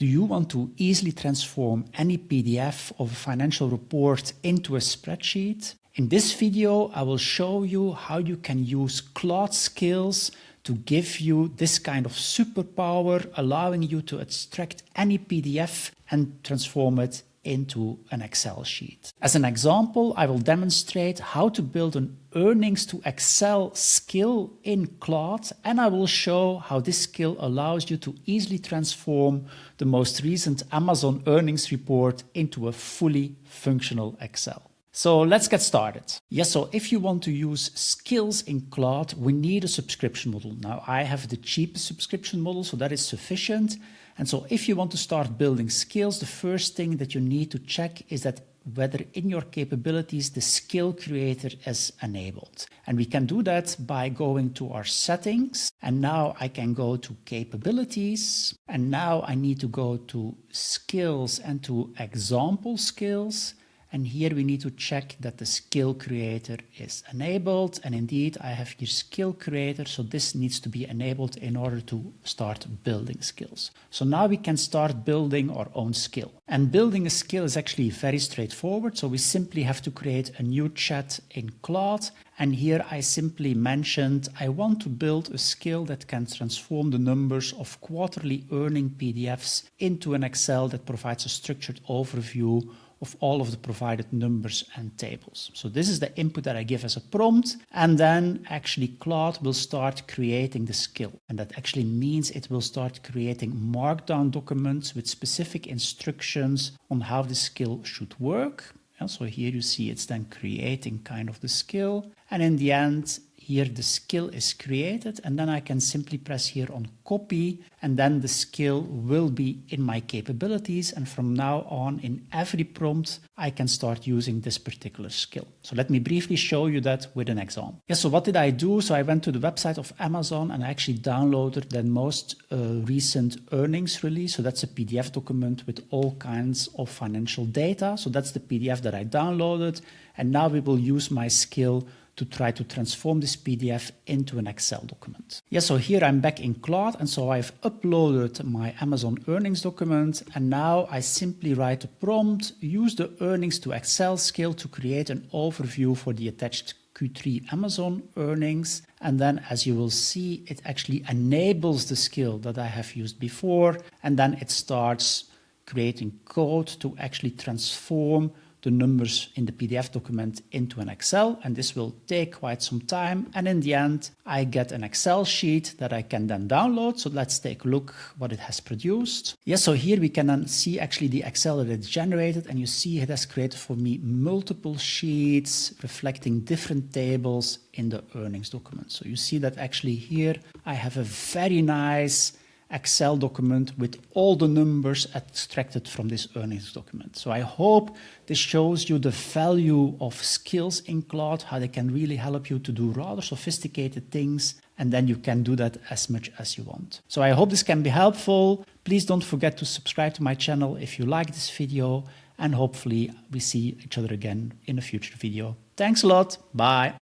Do you want to easily transform any PDF of a financial report into a spreadsheet? In this video, I will show you how you can use Claude Skills to give you this kind of superpower, allowing you to extract any PDF and transform it into an Excel sheet. As an example, I will demonstrate how to build an earnings to Excel skill in Claude, and I will show how this skill allows you to easily transform the most recent Amazon earnings report into a fully functional Excel. So let's get started. Yes, so if you want to use skills in Claude, we need a subscription model. Now I have the cheapest subscription model, so that is sufficient. And so if you want to start building skills, the first thing that you need to check is that whether in your capabilities the skill creator is enabled. And we can do that by going to our settings. And now I can go to capabilities. And now I need to go to skills and to example skills. And here we need to check that the skill creator is enabled. And indeed, I have here skill creator. So this needs to be enabled in order to start building skills. So now we can start building our own skill. And building a skill is actually very straightforward. So we simply have to create a new chat in Claude. And here I simply mentioned I want to build a skill that can transform the numbers of quarterly earning PDFs into an Excel that provides a structured overview of all of the provided numbers and tables. So this is the input that I give as a prompt, and then actually Claude will start creating the skill. And that actually means it will start creating markdown documents with specific instructions on how the skill should work. And so here you see it's then creating kind of the skill. And in the end, here the skill is created, and then I can simply press here on copy, and then the skill will be in my capabilities. And from now on, in every prompt, I can start using this particular skill. So let me briefly show you that with an example. Yeah, so what did I do? So I went to the website of Amazon and I actually downloaded the most recent earnings release. So that's a PDF document with all kinds of financial data. So that's the PDF that I downloaded. And now we will use my skill to try to transform this PDF into an Excel document. Yeah, so here I'm back in Claude, and so I've uploaded my Amazon earnings document, and now I simply write a prompt, use the earnings to Excel skill to create an overview for the attached Q3 Amazon earnings. And then as you will see, it actually enables the skill that I have used before, and then it starts creating code to actually transform the numbers in the PDF document into an Excel, and this will take quite some time. And in the end, I get an Excel sheet that I can then download. So let's take a look what it has produced. Yes, so here we can then see actually the Excel that it's generated, and you see it has created for me multiple sheets reflecting different tables in the earnings document. So you see that actually here I have a very nice Excel document with all the numbers extracted from this earnings document. So I hope this shows you the value of skills in Claude, how they can really help you to do rather sophisticated things, and then you can do that as much as you want. So I hope this can be helpful. Please don't forget to subscribe to my channel if you like this video, and hopefully we see each other again in a future video. Thanks a lot. Bye.